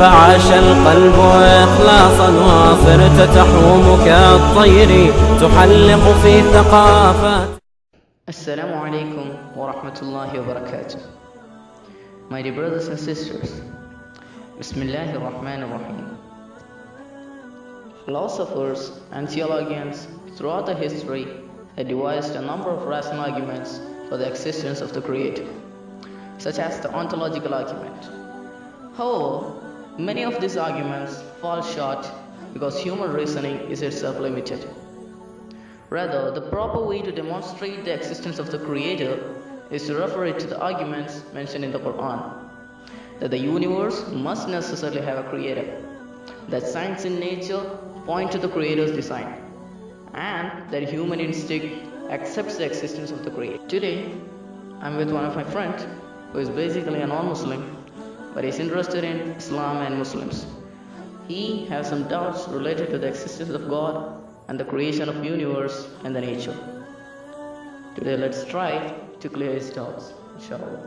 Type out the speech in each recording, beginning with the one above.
فعاش القلب إخلاصا وصرت تحوم كالطير تحلق في ثقافات. Assalamu alaikum wa rahmatullahi wa barakatuh. My dear brothers and sisters, Bismillahir Rahmanir Rahim. Philosophers and theologians throughout the history had devised a number of rational arguments for the existence of the creator, such as the ontological argument. However, many of these arguments fall short because human reasoning is itself limited. Rather, the proper way to demonstrate the existence of the creator is to refer it to the arguments mentioned in the Quran, that the universe must necessarily have a creator, that science and nature point to the creator's design, and that human instinct accepts the existence of the creator. Today, I'm with one of my friends who is basically a non-Muslim, but is interested in Islam and Muslims. He has some doubts related to the existence of God and the creation of universe and the nature. Today, let's try to clear his doubts, inshallah.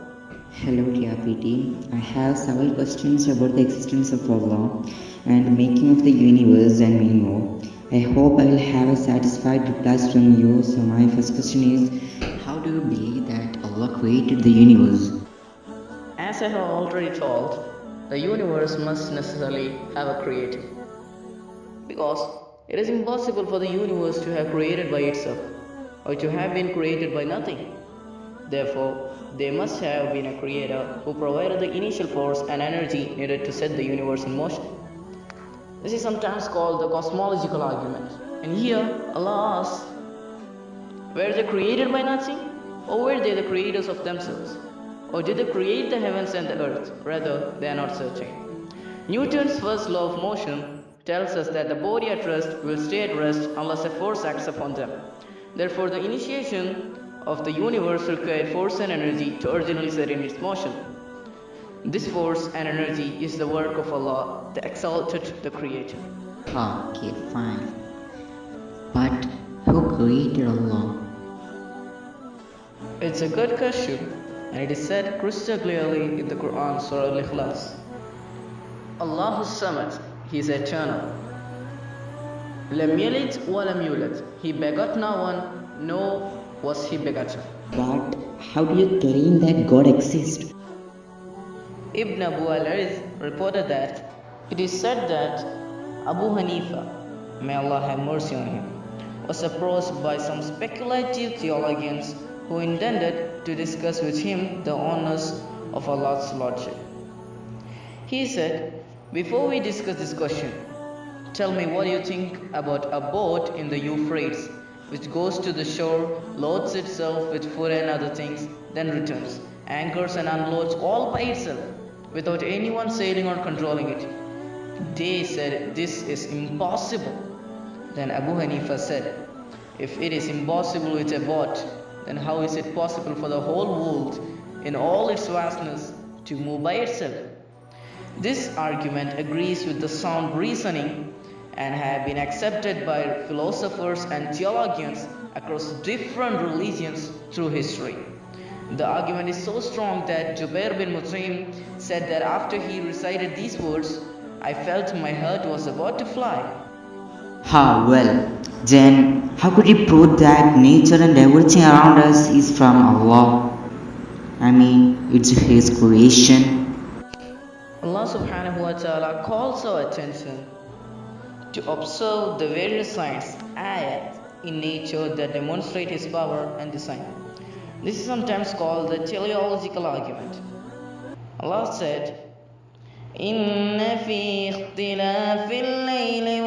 Hello TRP team. I have several questions about the existence of Allah and the making of the universe and many more. I hope I will have a satisfied replies from you. So my first question is, how do you believe that Allah created the universe? As I have already told, the universe must necessarily have a creator, because it is impossible for the universe to have created by itself or to have been created by nothing. Therefore, there must have been a creator who provided the initial force and energy needed to set the universe in motion. This is sometimes called the cosmological argument. And here, Allah asks, were they created by nothing, or were they the creators of themselves? Or did they create the heavens and the earth? Rather, they are not certain. Newton's first law of motion tells us that the body at rest will stay at rest unless a force acts upon them. Therefore, the initiation of the universe required force and energy to originally set in its motion. This force and energy is the work of Allah, the Exalted, the Creator. Okay, fine. But who created Allah? It's a good question, and it is said crystal clearly in the Quran, Surah Al-Ikhlas. Allahu Samad, He is eternal. Lam yalid wa lam yulad. He begot no one, nor was he begotten. But how do you claim that God exists? Ibn Abu al-Iz reported that it is said that Abu Hanifa, may Allah have mercy on him, was approached by some speculative theologians who intended to discuss with him the honors of Allah's Lordship. He said, before we discuss this question, tell me what you think about a boat in the Euphrates which goes to the shore, loads itself with food and other things, then returns, anchors and unloads all by itself, without anyone sailing or controlling it. They said, this is impossible. Then Abu Hanifa said, if it is impossible with a boat, then how is it possible for the whole world, in all its vastness, to move by itself? This argument agrees with the sound reasoning and have been accepted by philosophers and theologians across different religions through history. The argument is so strong that Jubair bin Mut'im said that after he recited these words, I felt my heart was about to fly. Well, then how could you prove that nature and everything around us is from Allah? I mean, it's His creation. Allah subhanahu wa ta'ala calls our attention to observe the various signs, ayat, in nature that demonstrate His power and design. This is sometimes called the teleological argument. Allah said, إِنَّ فِي اخْتِلَافِ اللَّيْلِ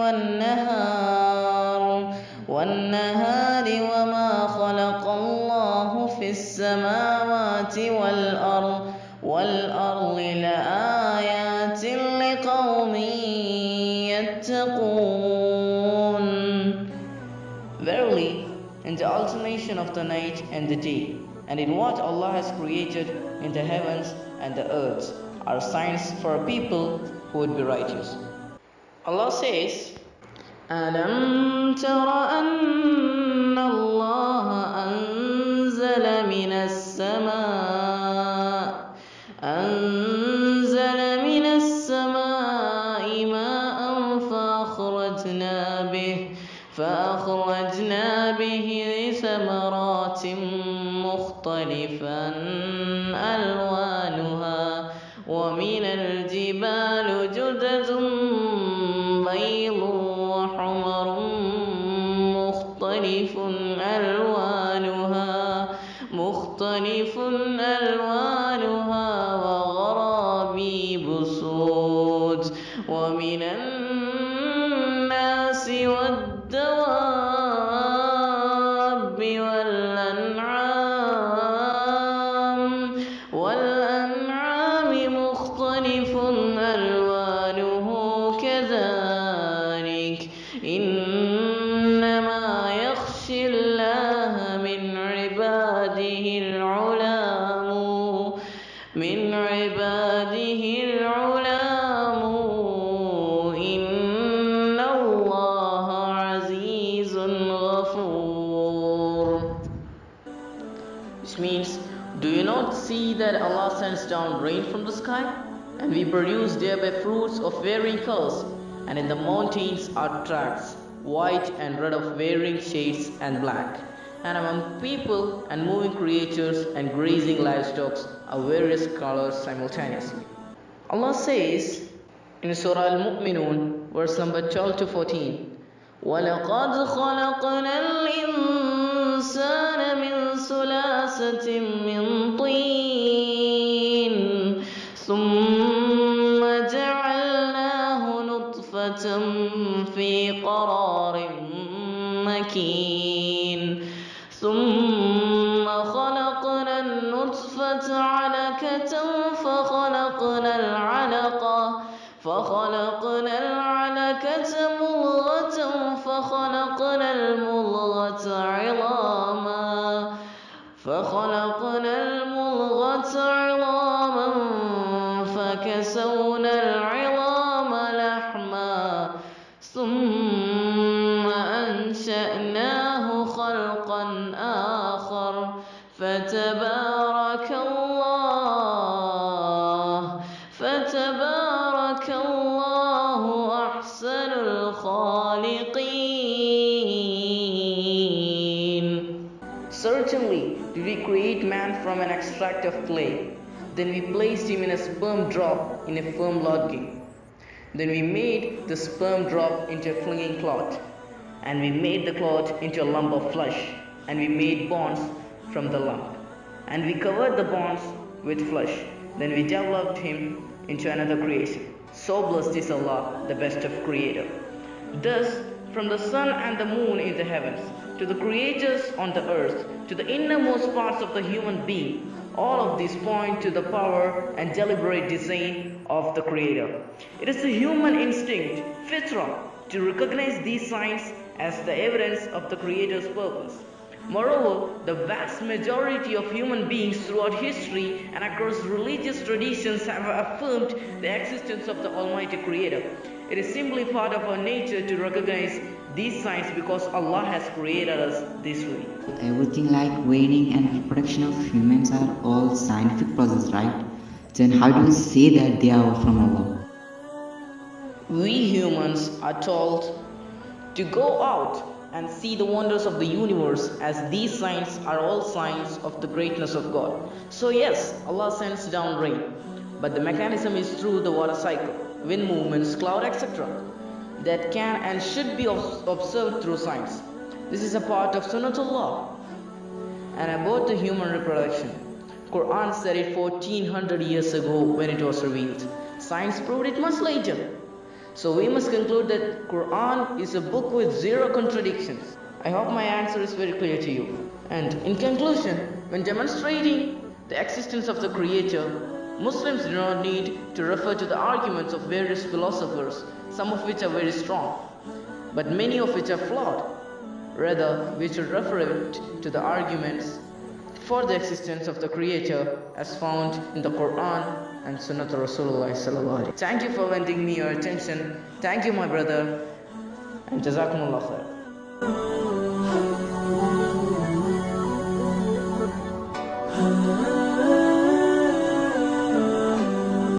وَالنَّهَارِ وَمَا خَلَقَ اللَّهُ فِي السَّمَاوَاتِ وَالْأَرْضِ لَآيَاتٍ لِقَوْمٍ يَتَّقُونَ. Verily, in the alternation of the night and the day, and in what Allah has created in the heavens and the earth, are signs for people who would be righteous. Allah says, أَلَمْ تَرَ أَنَّ اللَّهَ أَنزَلَ مِنَ السَّمَاءِ مختلفا ألوانها ومن الجبال جدد بيض وحمر مختلف ألوانها وغرابيب سود ومن الناس والدواب والأنعام مختلف ألوانه كذلك إنما يخشى الله من عباده العلام إن الله عزيز غفور. Which means, do you not see that Allah sends down rain from the sky, and we produce thereby fruits of varying colors, and in the mountains are tracts, white and red of varying shades and black, and among people and moving creatures and grazing livestock are various colors simultaneously. Allah says in Surah Al-Mu'minun, verse number 12 to 14, وَلَقَدْ خَلَقْنَا الْإِنسَانَ مِنْ سُلَاسَةٍ مِنْ طِينٍ ثُمَّ جَعَلْنَاهُ نُطْفَةً فِي قَرَارٍ مَكِينٍ ثم خلقنا النطفة علقة فخلقنا العلقة مضغة فخلقنا المضغة عظاما فكسونا العظام لحما ثم أنشأناه خلقا آخر فتبارك الله أحسن الخالقين. Certainly did we create man from an extract of clay. Then we placed him in a sperm drop in a firm lodging. Then we made the sperm drop into a clinging clot, and we made the clot into a lump of flesh, and we made bonds from the lump, and we covered the bonds with flesh. Then we developed him into another creation. So blessed is Allah, the best of Creator. Thus, from the sun and the moon in the heavens, to the creatures on the earth, to the innermost parts of the human being, all of these point to the power and deliberate design of the Creator. It is the human instinct, fitrah, to recognize these signs as the evidence of the Creator's purpose. Moreover, the vast majority of human beings throughout history and across religious traditions have affirmed the existence of the Almighty Creator. It is simply part of our nature to recognize these signs because Allah has created us this way. Everything like reigning and reproduction of humans are all scientific process, right? Then how do you say that they are from Allah? We humans are told to go out and see the wonders of the universe, as these signs are all signs of the greatness of God. So yes, Allah sends down rain, but the mechanism is through the water cycle, wind movements, cloud, etc. that can and should be observed through science. This is a part of Sunnatullah. And about the human reproduction, Quran said it 1400 years ago when it was revealed. Science proved it much later. So we must conclude that Quran is a book with zero contradictions. I hope my answer is very clear to you. And in conclusion, when demonstrating the existence of the Creator, Muslims do not need to refer to the arguments of various philosophers, some of which are very strong, but many of which are flawed. Rather, we should refer it to the arguments for the existence of the Creator as found in the Quran and Sunnah Rasulullah sallallahu alaihi wasallam. Thank you for lending me your attention. Thank you, my brother, and Jazakumullah khair.